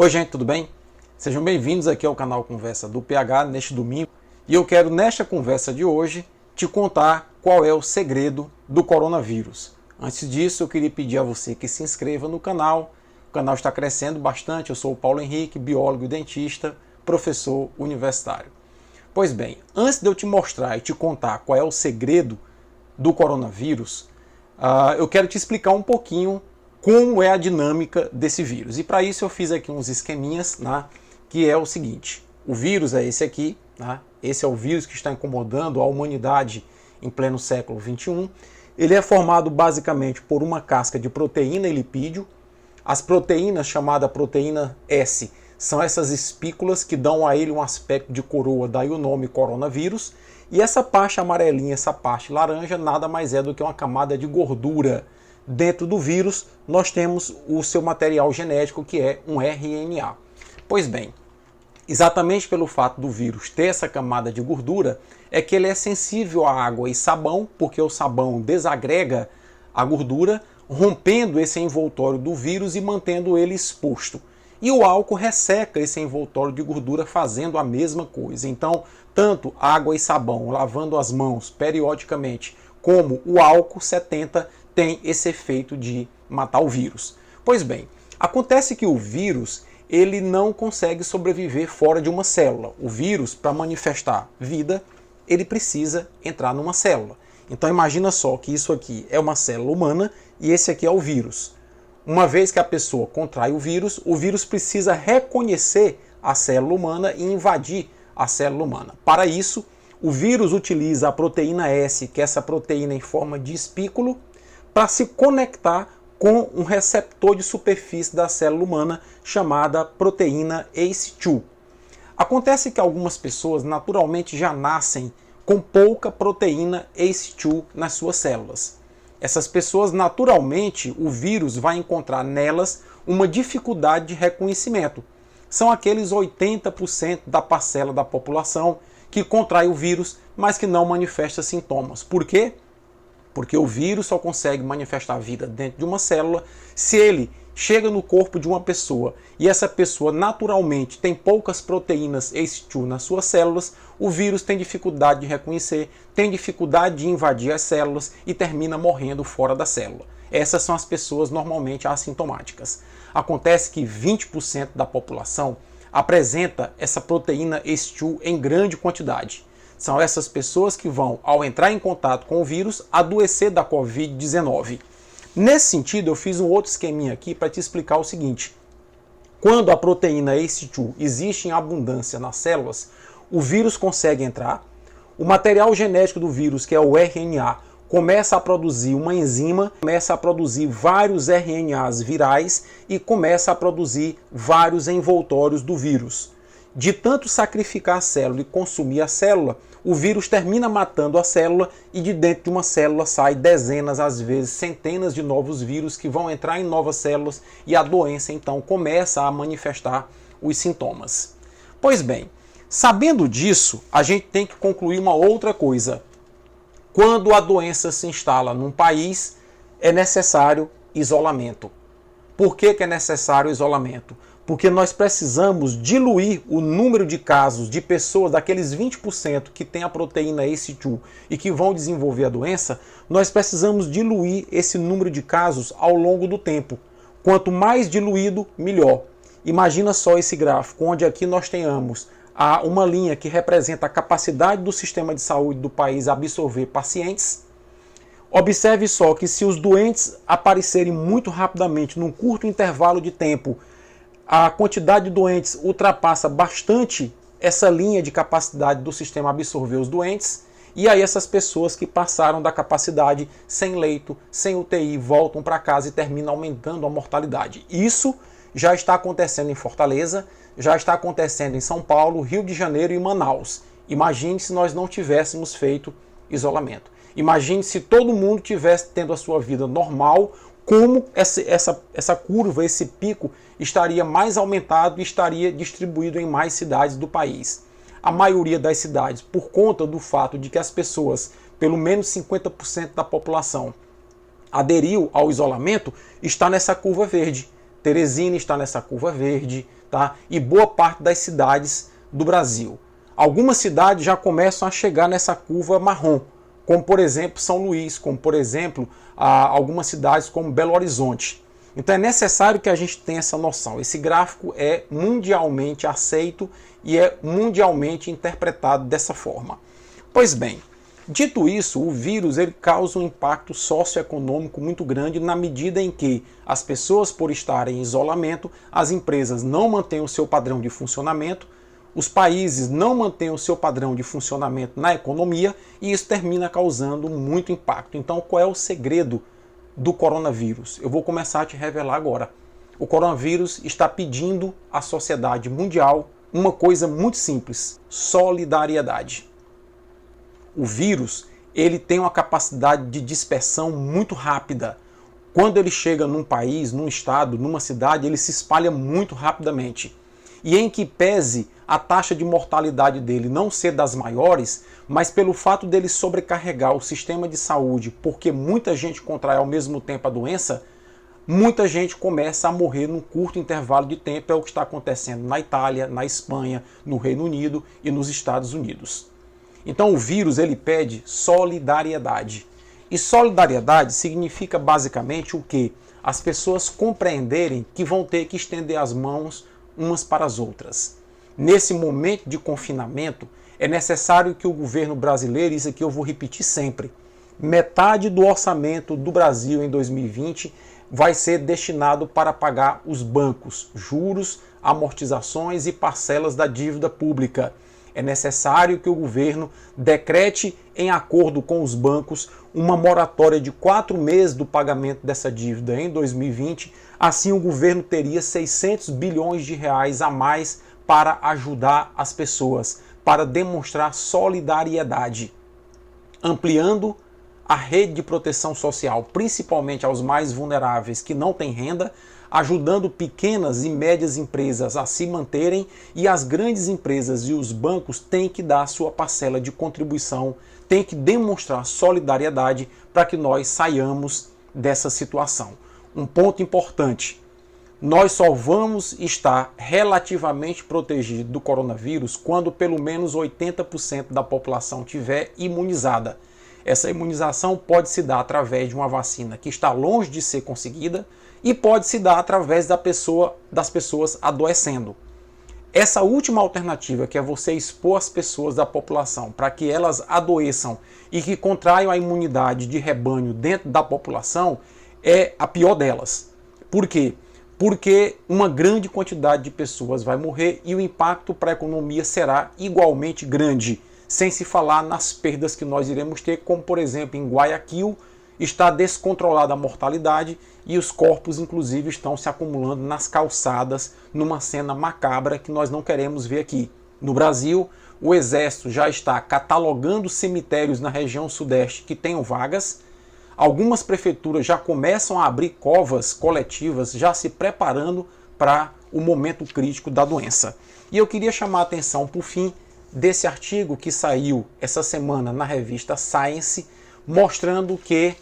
Oi gente, tudo bem? Sejam bem-vindos aqui ao canal Conversa do PH neste domingo e eu quero nesta conversa de hoje te contar qual é o segredo do coronavírus. Antes disso eu queria pedir a você que se inscreva no canal, o canal está crescendo bastante, eu sou o Paulo Henrique, biólogo e dentista, professor universitário. Pois bem, antes de eu te mostrar e te contar qual é o segredo do coronavírus, eu quero te explicar um pouquinho como é a dinâmica desse vírus. E para isso eu fiz aqui uns esqueminhas, né, que é o seguinte: o vírus é esse aqui, né, esse é o vírus que está incomodando a humanidade em pleno século XXI. Ele é formado basicamente por uma casca de proteína e lipídio. As proteínas, chamada proteína S, são essas espículas que dão a ele um aspecto de coroa, daí o nome coronavírus. E essa parte amarelinha, essa parte laranja, nada mais é do que uma camada de gordura. Dentro do vírus, nós temos o seu material genético, que é um RNA. Pois bem, exatamente pelo fato do vírus ter essa camada de gordura, é que ele é sensível à água e sabão, porque o sabão desagrega a gordura, rompendo esse envoltório do vírus e mantendo ele exposto. E o álcool resseca esse envoltório de gordura fazendo a mesma coisa. Então, tanto água e sabão, lavando as mãos periodicamente, como o álcool 70 tem esse efeito de matar o vírus. Pois bem, acontece que o vírus ele não consegue sobreviver fora de uma célula. O vírus, para manifestar vida, ele precisa entrar numa célula. Então imagina só que isso aqui é uma célula humana e esse aqui é o vírus. Uma vez que a pessoa contrai o vírus precisa reconhecer a célula humana e invadir a célula humana. Para isso, o vírus utiliza a proteína S, que é essa proteína em forma de espículo, para se conectar com um receptor de superfície da célula humana chamada proteína ACE2. Acontece que algumas pessoas naturalmente já nascem com pouca proteína ACE2 nas suas células. Essas pessoas, naturalmente, o vírus vai encontrar nelas uma dificuldade de reconhecimento. São aqueles 80% da parcela da população que contrai o vírus, mas que não manifesta sintomas. Por quê? Porque o vírus só consegue manifestar a vida dentro de uma célula se ele chega no corpo de uma pessoa e essa pessoa naturalmente tem poucas proteínas ACE2 nas suas células, o vírus tem dificuldade de reconhecer, tem dificuldade de invadir as células e termina morrendo fora da célula. Essas são as pessoas normalmente assintomáticas. Acontece que 20% da população apresenta essa proteína ACE2 em grande quantidade. São essas pessoas que vão, ao entrar em contato com o vírus, adoecer da Covid-19. Nesse sentido, eu fiz um outro esqueminha aqui para te explicar o seguinte. Quando a proteína ACE2 existe em abundância nas células, o vírus consegue entrar, o material genético do vírus, que é o RNA, começa a produzir uma enzima, começa a produzir vários RNAs virais e começa a produzir vários envoltórios do vírus. De tanto sacrificar a célula e consumir a célula, o vírus termina matando a célula e de dentro de uma célula sai dezenas, às vezes centenas de novos vírus que vão entrar em novas células e a doença então começa a manifestar os sintomas. Pois bem, sabendo disso, a gente tem que concluir uma outra coisa. Quando a doença se instala num país, é necessário isolamento. Por que é necessário isolamento? Porque nós precisamos diluir o número de casos de pessoas, daqueles 20% que tem a proteína ACE2 e que vão desenvolver a doença, nós precisamos diluir esse número de casos ao longo do tempo. Quanto mais diluído, melhor. Imagina só esse gráfico, onde aqui nós tenhamos uma linha que representa a capacidade do sistema de saúde do país absorver pacientes. Observe só que se os doentes aparecerem muito rapidamente, num curto intervalo de tempo, a quantidade de doentes ultrapassa bastante essa linha de capacidade do sistema absorver os doentes, e aí essas pessoas que passaram da capacidade sem leito, sem UTI, voltam para casa e terminam aumentando a mortalidade. Isso já está acontecendo em Fortaleza, já está acontecendo em São Paulo, Rio de Janeiro e Manaus. Imagine se nós não tivéssemos feito isolamento. Imagine se todo mundo tivesse tendo a sua vida normal, como essa curva, esse pico, estaria mais aumentado e estaria distribuído em mais cidades do país. A maioria das cidades, por conta do fato de que as pessoas, pelo menos 50% da população, aderiu ao isolamento, está nessa curva verde. Teresina está nessa curva verde, tá? E boa parte das cidades do Brasil. Algumas cidades já começam a chegar nessa curva marrom, como por exemplo São Luís, como por exemplo algumas cidades como Belo Horizonte. Então é necessário que a gente tenha essa noção. Esse gráfico é mundialmente aceito e é mundialmente interpretado dessa forma. Pois bem, dito isso, o vírus ele causa um impacto socioeconômico muito grande na medida em que as pessoas, por estarem em isolamento, as empresas não mantêm o seu padrão de funcionamento, os países não mantêm o seu padrão de funcionamento na economia e isso termina causando muito impacto. Então, qual é o segredo do coronavírus? Eu vou começar a te revelar agora. O coronavírus está pedindo à sociedade mundial uma coisa muito simples: solidariedade. O vírus ele tem uma capacidade de dispersão muito rápida. Quando ele chega num país, num estado, numa cidade, ele se espalha muito rapidamente. E em que pese a taxa de mortalidade dele não ser das maiores, mas pelo fato dele sobrecarregar o sistema de saúde, porque muita gente contrai ao mesmo tempo a doença, muita gente começa a morrer num curto intervalo de tempo. É o que está acontecendo na Itália, na Espanha, no Reino Unido e nos Estados Unidos. Então o vírus ele pede solidariedade. E solidariedade significa basicamente o quê? As pessoas compreenderem que vão ter que estender as mãos umas para as outras. Nesse momento de confinamento, é necessário que o governo brasileiro, isso aqui eu vou repetir sempre, metade do orçamento do Brasil em 2020 vai ser destinado para pagar os bancos, juros, amortizações e parcelas da dívida pública. É necessário que o governo decrete, em acordo com os bancos, uma moratória de 4 meses do pagamento dessa dívida em 2020. Assim, o governo teria 600 bilhões de reais a mais para ajudar as pessoas, para demonstrar solidariedade, ampliando a rede de proteção social, principalmente aos mais vulneráveis que não têm renda, ajudando pequenas e médias empresas a se manterem, e as grandes empresas e os bancos têm que dar a sua parcela de contribuição, têm que demonstrar solidariedade para que nós saiamos dessa situação. Um ponto importante: nós só vamos estar relativamente protegidos do coronavírus quando pelo menos 80% da população tiver imunizada. Essa imunização pode se dar através de uma vacina que está longe de ser conseguida e pode se dar através das pessoas adoecendo. Essa última alternativa, que é você expor as pessoas da população para que elas adoeçam e que contraiam a imunidade de rebanho dentro da população, é a pior delas. Por quê? Porque uma grande quantidade de pessoas vai morrer e o impacto para a economia será igualmente grande, sem se falar nas perdas que nós iremos ter, como por exemplo em Guayaquil está descontrolada a mortalidade e os corpos inclusive estão se acumulando nas calçadas numa cena macabra que nós não queremos ver aqui. No Brasil, o Exército já está catalogando cemitérios na região sudeste que tenham vagas. Algumas prefeituras já começam a abrir covas coletivas, já se preparando para o momento crítico da doença. E eu queria chamar a atenção, por fim, desse artigo que saiu essa semana na revista Science, mostrando que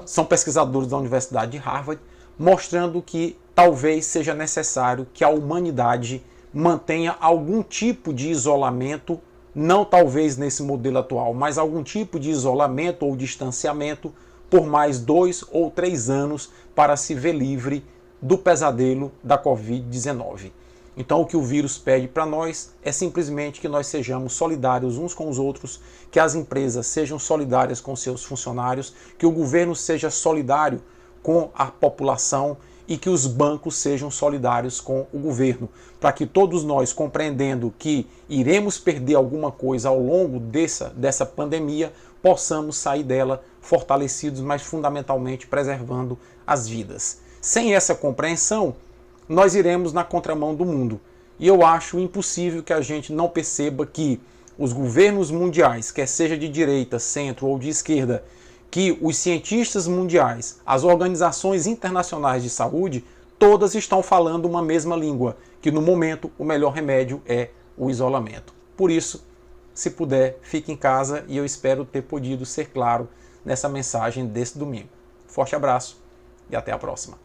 são pesquisadores da Universidade de Harvard, mostrando que talvez seja necessário que a humanidade mantenha algum tipo de isolamento, não talvez nesse modelo atual, mas algum tipo de isolamento ou distanciamento por mais 2 ou 3 anos para se ver livre do pesadelo da Covid-19. Então o que o vírus pede para nós é simplesmente que nós sejamos solidários uns com os outros, que as empresas sejam solidárias com seus funcionários, que o governo seja solidário com a população e que os bancos sejam solidários com o governo, para que todos nós, compreendendo que iremos perder alguma coisa ao longo dessa pandemia, possamos sair dela fortalecidos, mas fundamentalmente preservando as vidas. Sem essa compreensão, nós iremos na contramão do mundo. E eu acho impossível que a gente não perceba que os governos mundiais, quer seja de direita, centro ou de esquerda, que os cientistas mundiais, as organizações internacionais de saúde, todas estão falando uma mesma língua, que no momento o melhor remédio é o isolamento. Por isso, se puder, fique em casa e eu espero ter podido ser claro nessa mensagem desse domingo. Forte abraço e até a próxima.